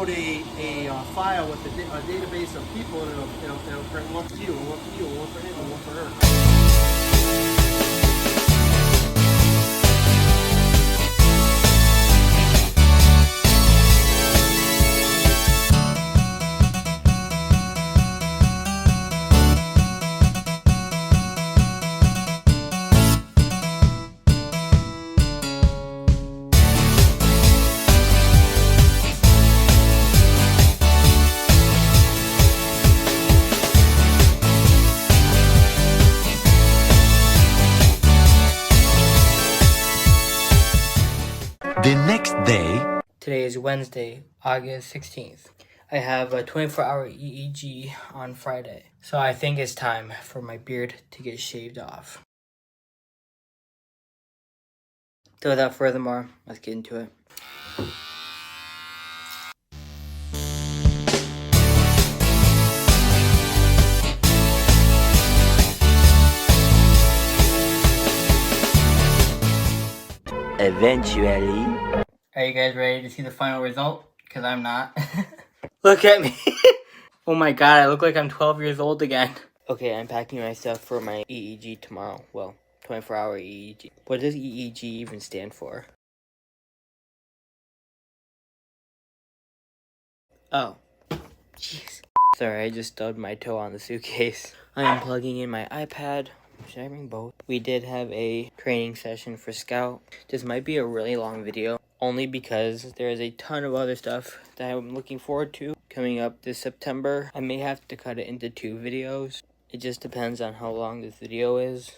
upload a file with a database of people, and it'll bring one for you, and one for you, and one for him, and one for her. The next day. Today is Wednesday, August 16th. I have a 24-hour EEG on Friday, so I think it's time for my beard to get shaved off. So without further, let's get into it. Eventually. Are you guys ready to see the final result? Because I'm not. Look at me. Oh my god, I look like I'm 12 years old again. Okay, I'm packing my stuff for my EEG tomorrow. Well, 24-hour EEG. What does EEG even stand for? Oh. Jeez. Sorry, I just stubbed my toe on the suitcase. I am plugging in my iPad. Should I bring both? We did have a training session for Scout. This might be a really long video, only because there is a ton of other stuff that I'm looking forward to coming up this September. I may have to cut it into 2 videos. It just depends on how long this video is.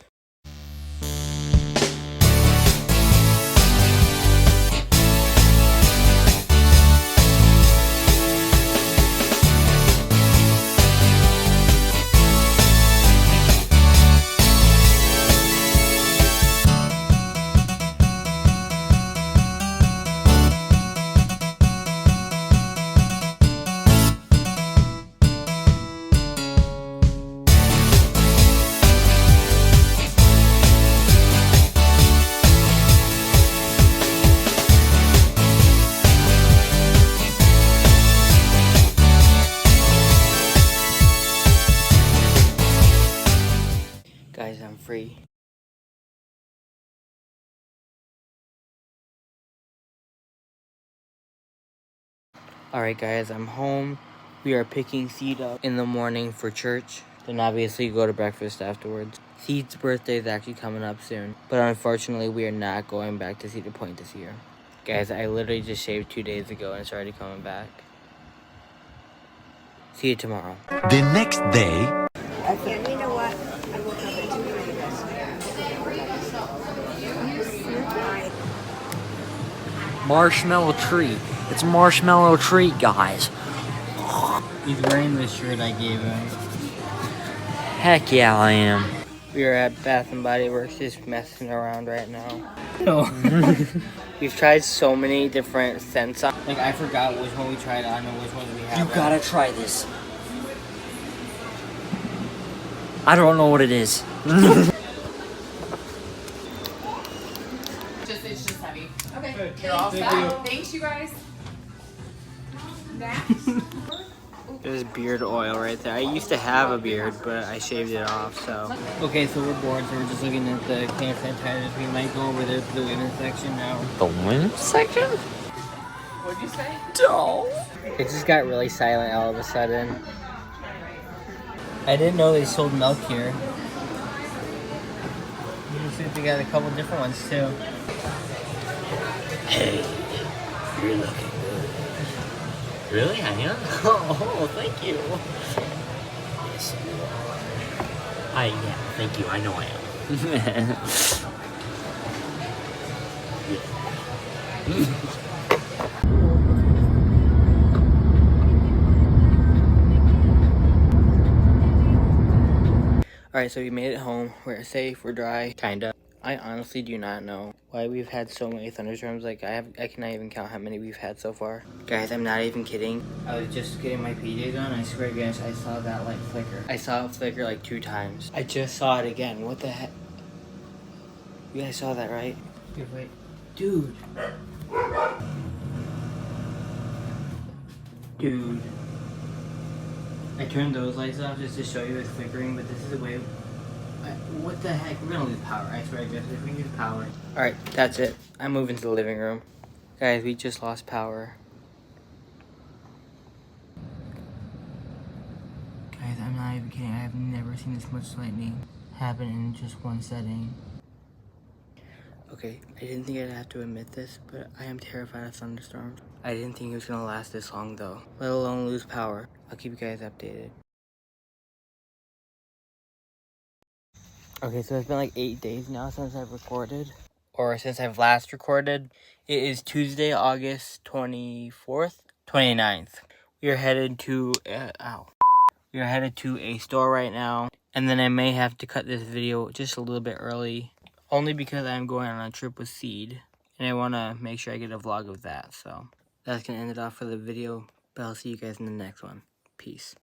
Guys, I'm free. Alright guys, I'm home. We are picking Seed up in the morning for church. Then obviously go to breakfast afterwards. Seed's birthday is actually coming up soon. But unfortunately, we are not going back to Cedar Point this year. Guys, I literally just shaved 2 days ago and it's already coming back. See you tomorrow. The next day. And you know what? I woke up at 2 a.m. Marshmallow treat. It's a marshmallow treat, guys. He's wearing the shirt I gave him. Heck yeah, I am. We are at Bath & Body Works just messing around right now. No. We've tried so many different scents. Like, I forgot which one we tried. I don't know which one we have. You gotta try this. I don't know what it is. It's just heavy. Okay. Thank you. Thanks, you guys. There's beard oil right there. I used to have a beard, but I shaved it off, so. Okay, so we're bored, so we're just looking at the can sanitizers. We might go over there to the women's section now. The women's section? What'd you say? No. It just got really silent all of a sudden. I didn't know they sold milk here. You can see they got a couple different ones too. Hey, you're looking good. Really? I am? Oh, thank you. Yes, you are. Yeah, thank you. I know I am. Alright, so we made it home. We're safe, we're dry, kinda. I honestly do not know why we've had so many thunderstorms. Like, I cannot even count how many we've had so far. Guys, I'm not even kidding. I was just getting my PJs on. I swear to gosh, I saw that light flicker. I saw it flicker like 2 times. I just saw it again. What the heck? You guys saw that, right? Here, wait. Dude. Dude. I turned those lights off just to show you it's flickering, but this is the way... what the heck? We're gonna lose power. I swear, guys, if we lose power. Alright, that's it. I'm moving to the living room. Guys, we just lost power. Guys, I'm not even kidding. I have never seen this much lightning happen in just one setting. Okay, I didn't think I'd have to admit this, but I am terrified of thunderstorms. I didn't think it was gonna last this long though, let alone lose power. I'll keep you guys updated. Okay, so it's been like 8 days now since I've recorded, or since I've last recorded. It is Tuesday, August 24th, 29th. We are headed to, We are headed to a store right now, and then I may have to cut this video just a little bit early, only because I'm going on a trip with Seed, and I want to make sure I get a vlog of that, so that's going to end it off for the video, but I'll see you guys in the next one. Peace.